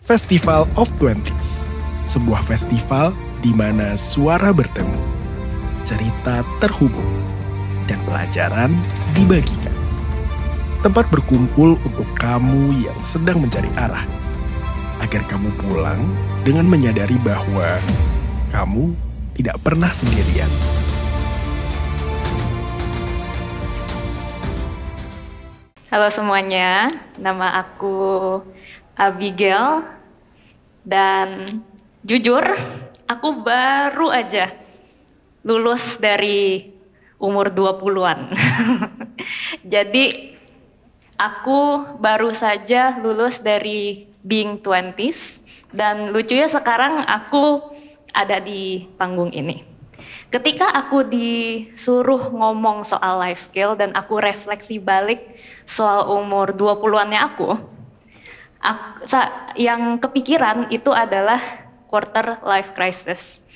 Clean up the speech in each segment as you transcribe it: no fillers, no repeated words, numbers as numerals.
Festival of Twenties, sebuah festival di mana suara bertemu, cerita terhubung, dan pelajaran dibagikan. Tempat berkumpul untuk kamu yang sedang mencari arah, agar kamu pulang dengan menyadari bahwa kamu tidak pernah sendirian. Halo semuanya, nama aku Abigail dan jujur aku baru aja lulus dari umur 20-an. Jadi aku baru saja lulus dari Being Twenties dan lucunya sekarang aku ada di panggung ini. Ketika aku disuruh ngomong soal life skill dan aku refleksi balik soal umur 20-annya aku yang kepikiran itu adalah quarter life crisis.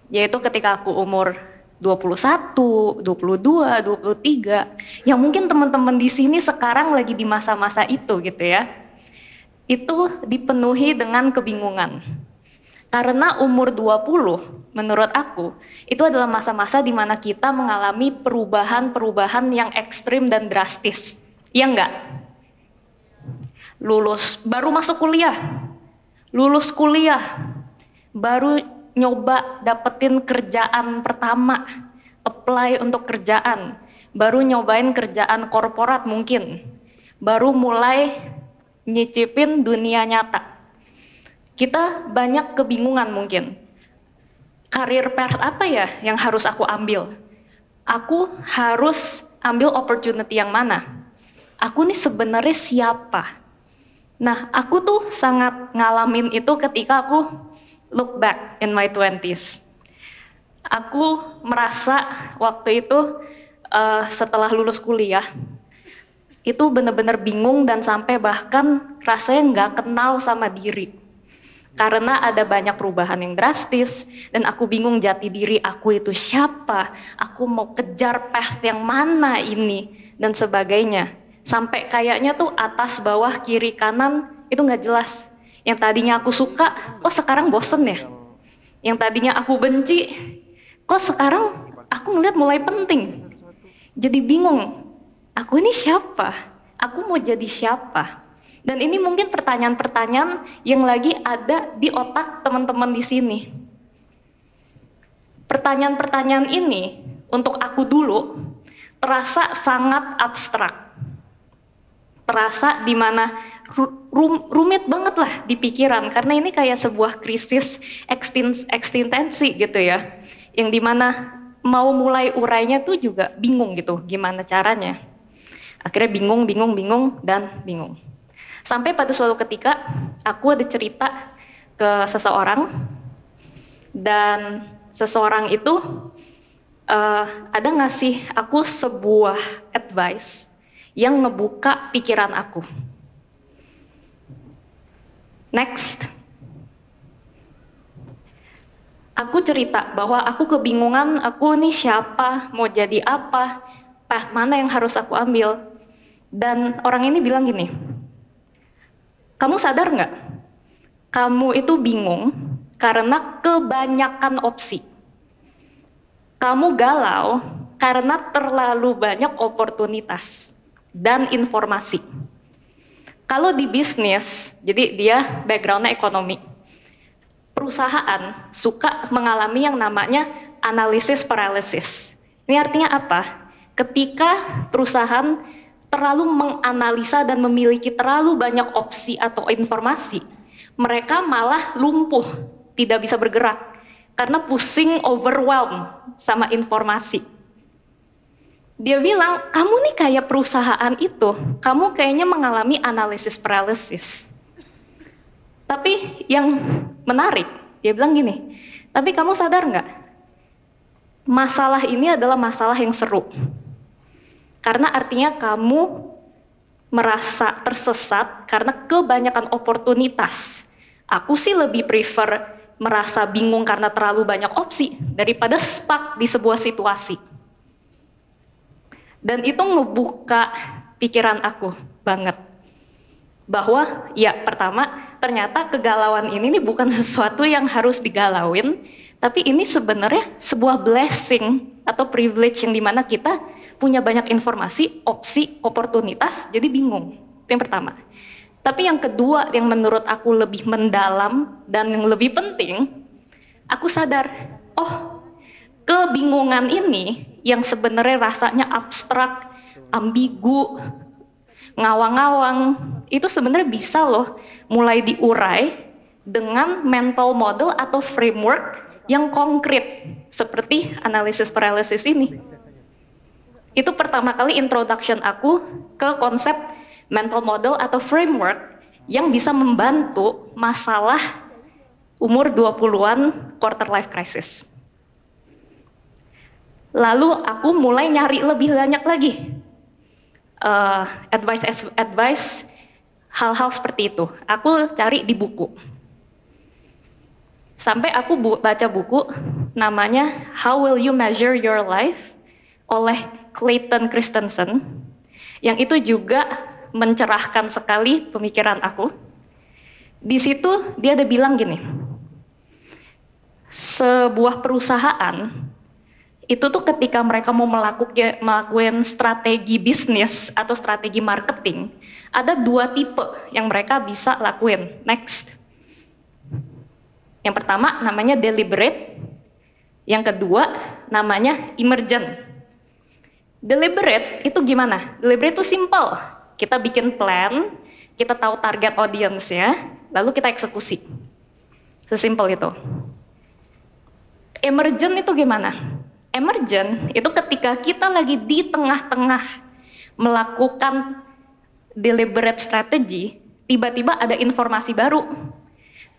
Yaitu ketika aku umur 21, 22, 23, yang mungkin teman-teman di sini sekarang lagi di masa-masa itu gitu ya. Itu dipenuhi dengan kebingungan. Karena umur 20, menurut aku, itu adalah masa-masa di mana kita mengalami perubahan-perubahan yang ekstrim dan drastis. Iya enggak? Lulus, baru masuk kuliah, lulus kuliah, baru nyoba dapetin kerjaan pertama, apply untuk kerjaan, baru nyobain kerjaan korporat mungkin, baru mulai nyicipin dunia nyata. Kita banyak kebingungan mungkin. Karir path apa ya yang harus aku ambil? Aku harus ambil opportunity yang mana? Aku nih sebenarnya siapa? Nah, aku tuh sangat ngalamin itu ketika aku look back in my 20s. Aku merasa waktu itu setelah lulus kuliah, itu benar-benar bingung dan sampai bahkan rasanya nggak kenal sama diri. Karena ada banyak perubahan yang drastis dan aku bingung jati diri aku itu siapa, aku mau kejar path yang mana ini dan sebagainya. Sampai kayaknya tuh atas bawah kiri kanan itu nggak jelas. Yang tadinya aku suka, kok sekarang bosen ya? Yang tadinya aku benci, kok sekarang aku ngeliat mulai penting. Jadi bingung, aku ini siapa? Aku mau jadi siapa? Dan ini mungkin pertanyaan-pertanyaan yang lagi ada di otak teman-teman di sini. Pertanyaan-pertanyaan ini untuk aku dulu terasa sangat abstrak. Terasa di mana rumit banget lah di pikiran karena ini kayak sebuah krisis eksistensi gitu ya. Yang dimana mau mulai urainya tuh juga bingung gitu gimana caranya. Akhirnya bingung dan bingung. Sampai pada suatu ketika aku ada cerita ke seseorang dan seseorang itu ada ngasih aku sebuah advice yang ngebuka pikiran aku. Next. Aku cerita bahwa aku kebingungan, aku nih siapa, mau jadi apa, path mana yang harus aku ambil. Dan orang ini bilang gini, kamu sadar nggak? Kamu itu bingung karena kebanyakan opsi. Kamu galau karena terlalu banyak oportunitas dan informasi. Kalau di bisnis, jadi dia backgroundnya ekonomi. Perusahaan suka mengalami yang namanya analisis paralysis. Ini artinya apa? Ketika perusahaan terlalu menganalisa dan memiliki terlalu banyak opsi atau informasi, mereka malah lumpuh, tidak bisa bergerak, karena pusing, overwhelmed sama informasi. Dia bilang, kamu nih kayak perusahaan itu, kamu kayaknya mengalami analisis paralysis. Tapi yang menarik, dia bilang gini, tapi kamu sadar nggak? Masalah ini adalah masalah yang seru. Karena artinya kamu merasa tersesat karena kebanyakan oportunitas. Aku sih lebih prefer merasa bingung karena terlalu banyak opsi daripada stuck di sebuah situasi. Dan itu ngebuka pikiran aku banget. Bahwa ya pertama ternyata kegalauan ini nih bukan sesuatu yang harus digalauin, tapi ini sebenarnya sebuah blessing atau privilege yang dimana kita punya banyak informasi, opsi, oportunitas, jadi bingung. Itu yang pertama. Tapi yang kedua yang menurut aku lebih mendalam dan yang lebih penting, aku sadar, oh kebingungan ini yang sebenarnya rasanya abstrak, ambigu, ngawang-ngawang, itu sebenarnya bisa loh mulai diurai dengan mental model atau framework yang konkret seperti analisis paralysis ini. Itu pertama kali introduction aku ke konsep mental model atau framework yang bisa membantu masalah umur 20-an quarter life crisis. Lalu aku mulai nyari lebih banyak lagi advice hal-hal seperti itu. Aku cari di buku. Sampai aku baca buku namanya How Will You Measure Your Life oleh Clayton Christensen, yang itu juga mencerahkan sekali pemikiran aku. Di situ dia ada bilang gini, sebuah perusahaan itu tuh ketika mereka mau melakukan strategi bisnis atau strategi marketing, ada dua tipe yang mereka bisa lakuin. Next. Yang pertama namanya deliberate, yang kedua namanya emergent. Deliberate itu gimana? Deliberate itu simple. Kita bikin plan, kita tahu target audience-nya, lalu kita eksekusi. Sesimpel itu. Emergent itu gimana? Emergent itu ketika kita lagi di tengah-tengah melakukan deliberate strategy, tiba-tiba ada informasi baru,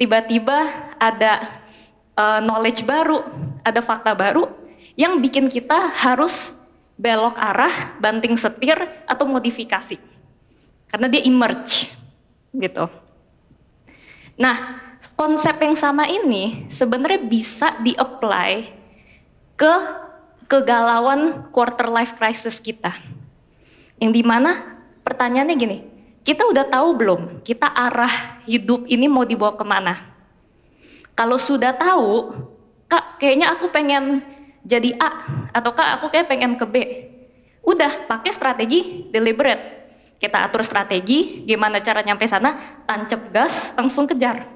tiba-tiba ada knowledge baru, ada fakta baru yang bikin kita harus belok arah, banting setir, atau modifikasi. Karena dia emerge, gitu. Nah, konsep yang sama ini sebenarnya bisa di-apply ke kegalauan quarter life crisis kita. Yang dimana pertanyaannya gini, kita udah tahu belum kita arah hidup ini mau dibawa kemana? Kalau sudah tahu, Kak kayaknya aku pengen jadi A, atau Kak aku kayak pengen ke B. Udah pakai strategi deliberate. Kita atur strategi, gimana cara nyampe sana, tancap gas, langsung kejar.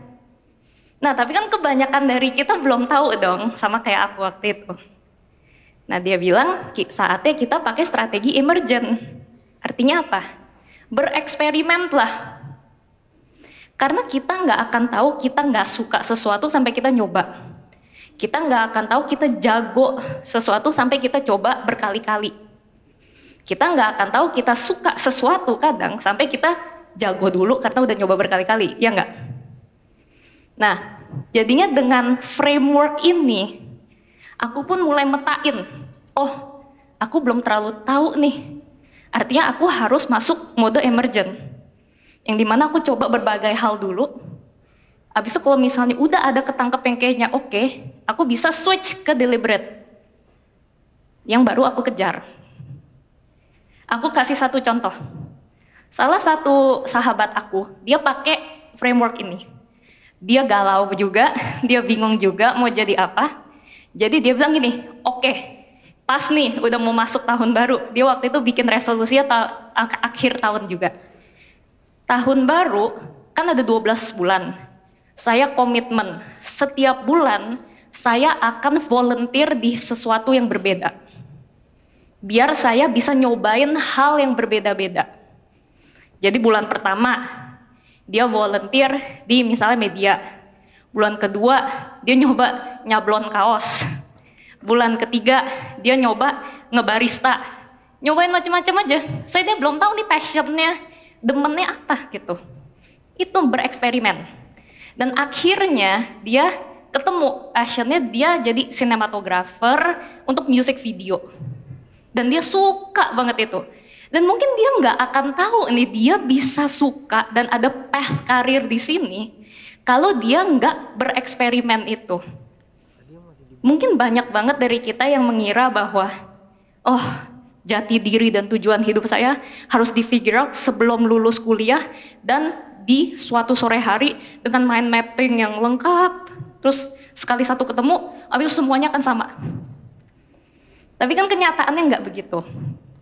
Nah tapi kan kebanyakan dari kita belum tahu dong, sama kayak aku waktu itu. Nah dia bilang saatnya kita pakai strategi emergent. Artinya apa? Bereksperimen lah. Karena kita nggak akan tahu kita nggak suka sesuatu sampai kita nyoba. Kita nggak akan tahu kita jago sesuatu sampai kita coba berkali-kali. Kita nggak akan tahu kita suka sesuatu kadang sampai kita jago dulu karena udah nyoba berkali-kali, ya nggak? Nah, jadinya dengan framework ini, aku pun mulai metain, oh, aku belum terlalu tahu nih. Artinya aku harus masuk mode emergent, yang dimana aku coba berbagai hal dulu. Abis itu kalau misalnya udah ada ketangkep yang kayaknya oke, aku bisa switch ke deliberate, yang baru aku kejar. Aku kasih satu contoh. Salah satu sahabat aku, dia pakai framework ini. Dia galau juga, dia bingung juga mau jadi apa. Jadi dia bilang gini, oke, pas nih udah mau masuk tahun baru. Dia waktu itu bikin resolusinya akhir tahun juga. Tahun baru kan ada 12 bulan. Saya komitmen setiap bulan saya akan volunteer di sesuatu yang berbeda. Biar saya bisa nyobain hal yang berbeda-beda. Jadi bulan pertama dia volunteer di misalnya media. Bulan kedua dia nyoba nyablon kaos. Bulan ketiga dia nyoba ngebarista. Nyobain macam-macam aja. Soalnya dia belum tahu nih passionnya, demennya apa gitu. Itu bereksperimen. Dan akhirnya dia ketemu passionnya, dia jadi sinematografer untuk music video. Dan dia suka banget itu. Dan mungkin dia nggak akan tahu nih dia bisa suka dan ada path karir di sini kalau dia nggak bereksperimen itu. Mungkin banyak banget dari kita yang mengira bahwa oh jati diri dan tujuan hidup saya harus di figure out sebelum lulus kuliah dan di suatu sore hari dengan mind mapping yang lengkap, terus sekali satu ketemu, habis itu semuanya akan sama. Tapi kan kenyataannya nggak begitu.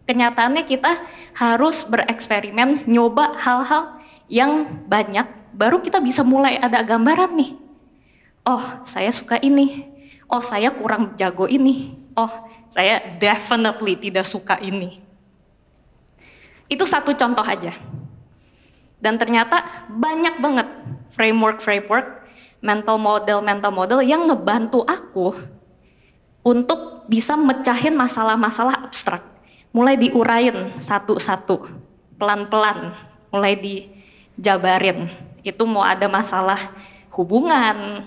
Kenyataannya kita harus bereksperimen, nyoba hal-hal yang banyak, baru kita bisa mulai ada gambaran nih. Oh, saya suka ini. Oh, saya kurang jago ini. Oh, saya definitely tidak suka ini. Itu satu contoh aja. Dan ternyata banyak banget framework, mental model yang ngebantu aku untuk bisa mecahin masalah-masalah abstrak. Mulai diurain satu-satu, pelan-pelan, mulai dijabarin. Itu mau ada masalah hubungan,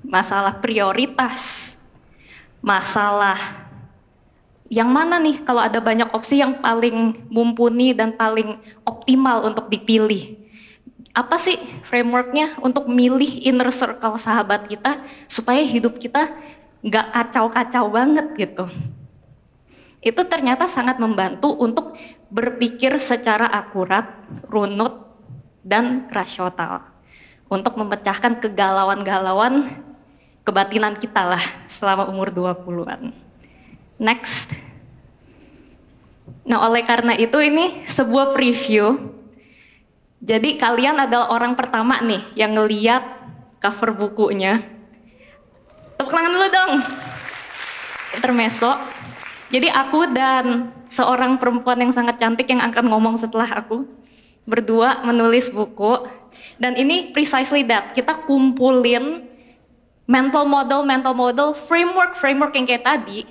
masalah prioritas, masalah yang mana nih kalau ada banyak opsi yang paling mumpuni dan paling optimal untuk dipilih. Apa sih frameworknya untuk milih inner circle sahabat kita supaya hidup kita nggak kacau-kacau banget gitu. Itu ternyata sangat membantu untuk berpikir secara akurat, runut, dan rasional. Untuk memecahkan kegalauan-galauan kebatinan kita lah selama umur 20-an. Next. Nah, oleh karena itu ini sebuah preview. Jadi kalian adalah orang pertama nih yang ngeliat cover bukunya. Tepuk tangan dulu dong. Intermezzo. Jadi aku dan seorang perempuan yang sangat cantik yang akan ngomong setelah aku berdua menulis buku. Dan ini precisely that. Kita kumpulin mental model, framework yang kayak tadi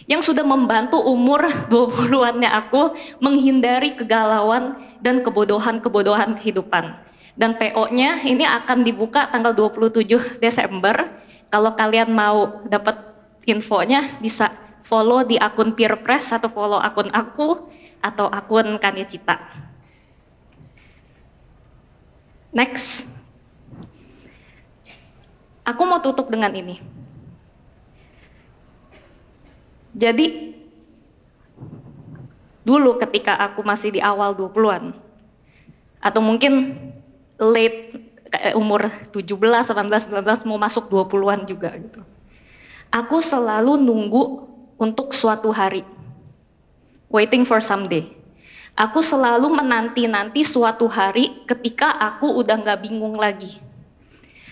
yang sudah membantu umur 20-annya aku menghindari kegalauan dan kebodohan kehidupan. Dan PO-nya ini akan dibuka tanggal 27 Desember. Kalau kalian mau dapat infonya bisa follow di akun Peer Press atau follow akun aku atau akun Kanecita. Next. Aku mau tutup dengan ini. Jadi, dulu ketika aku masih di awal 20-an, atau mungkin late umur 17, 18, 19 mau masuk 20-an juga gitu. Aku selalu nunggu untuk suatu hari. Waiting for someday. Aku selalu menanti-nanti suatu hari ketika aku udah gak bingung lagi.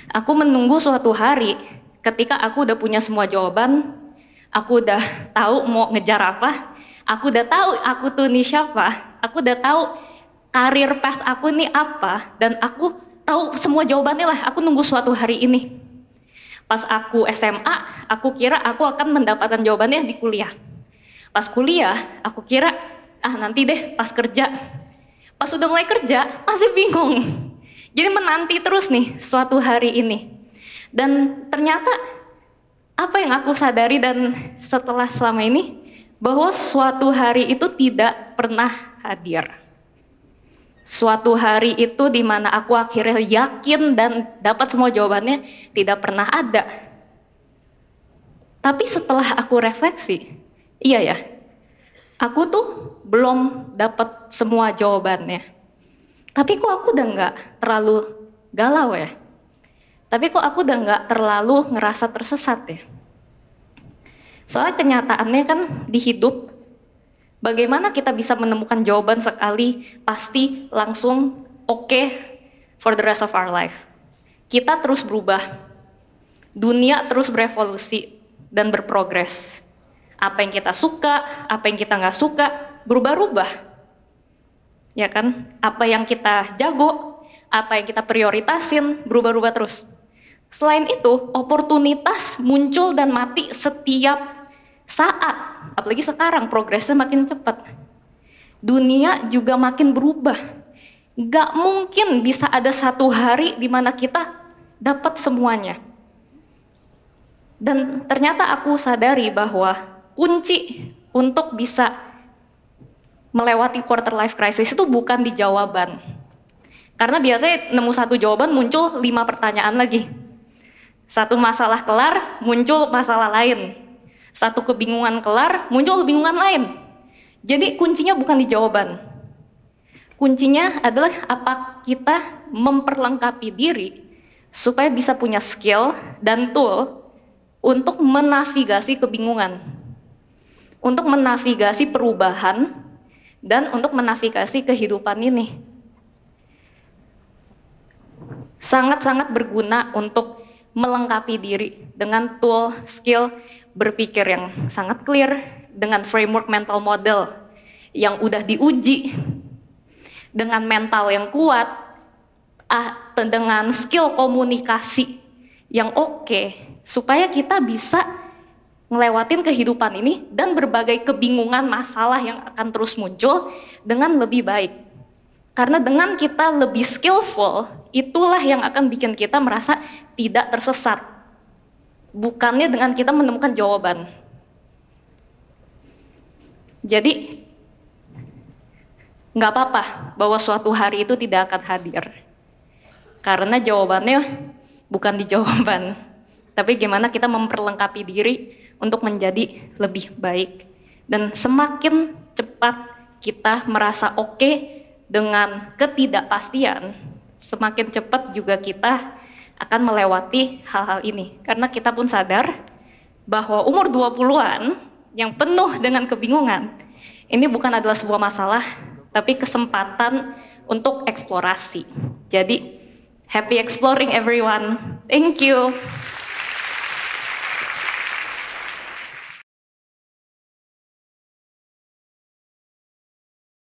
Aku menunggu suatu hari ketika aku udah punya semua jawaban, aku udah tahu mau ngejar apa, aku udah tahu aku tuh nih siapa, aku udah tahu karir path aku nih apa, dan aku tahu semua jawabannya lah, aku nunggu suatu hari ini. Pas aku SMA, aku kira aku akan mendapatkan jawabannya di kuliah. Pas kuliah, aku kira, nanti deh pas kerja. Pas udah mulai kerja, masih bingung. Jadi menanti terus nih suatu hari ini. Dan ternyata apa yang aku sadari dan setelah selama ini, bahwa suatu hari itu tidak pernah hadir. Suatu hari itu di mana aku akhirnya yakin dan dapat semua jawabannya tidak pernah ada. Tapi setelah aku refleksi, iya ya, aku tuh belum dapat semua jawabannya. Tapi kok aku udah nggak terlalu galau ya? Tapi kok aku udah nggak terlalu ngerasa tersesat ya? Soalnya kenyataannya kan di hidup, bagaimana kita bisa menemukan jawaban sekali pasti langsung oke for the rest of our life. Kita terus berubah, dunia terus berevolusi dan berprogres. Apa yang kita suka, apa yang kita nggak suka, berubah-ubah. Ya kan? Apa yang kita jago, apa yang kita prioritasin, berubah-ubah terus. Selain itu, oportunitas muncul dan mati setiap saat. Apalagi sekarang, progresnya makin cepat. Dunia juga makin berubah. Gak mungkin bisa ada satu hari di mana kita dapat semuanya. Dan ternyata aku sadari bahwa kunci untuk bisa melewati quarter life crisis itu bukan di jawaban. Karena biasanya nemu satu jawaban muncul 5 pertanyaan lagi. Satu masalah kelar, muncul masalah lain. Satu kebingungan kelar, muncul kebingungan lain. Jadi kuncinya bukan di jawaban. kuncinya adalah apa kita memperlengkapi diri supaya bisa punya skill dan tool untuk menavigasi kebingungan, untuk menavigasi perubahan, dan untuk menavigasi kehidupan ini. Sangat-sangat berguna untuk melengkapi diri dengan tool, skill, berpikir yang sangat clear, dengan framework mental model yang udah diuji, dengan mental yang kuat, dengan skill komunikasi yang oke, supaya kita bisa ngelewatin kehidupan ini dan berbagai kebingungan masalah yang akan terus muncul dengan lebih baik. Karena dengan kita lebih skillful, itulah yang akan bikin kita merasa tidak tersesat. Bukannya dengan kita menemukan jawaban. Jadi, nggak apa-apa bahwa suatu hari itu tidak akan hadir. Karena jawabannya bukan di jawaban, tapi gimana kita memperlengkapi diri untuk menjadi lebih baik. Dan semakin cepat kita merasa oke dengan ketidakpastian, semakin cepat juga kita akan melewati hal-hal ini. Karena kita pun sadar bahwa umur 20-an yang penuh dengan kebingungan, ini bukan adalah sebuah masalah, tapi kesempatan untuk eksplorasi. Jadi, happy exploring everyone. Thank you.